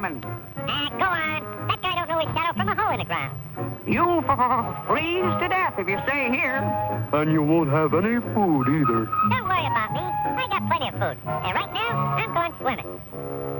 coming. Go on. That guy don't know his shadow from a hole in the ground. You'll freeze to death if you stay here. And you won't have any food either. Don't worry about me. I got plenty of food. And right now, I'm going swimming.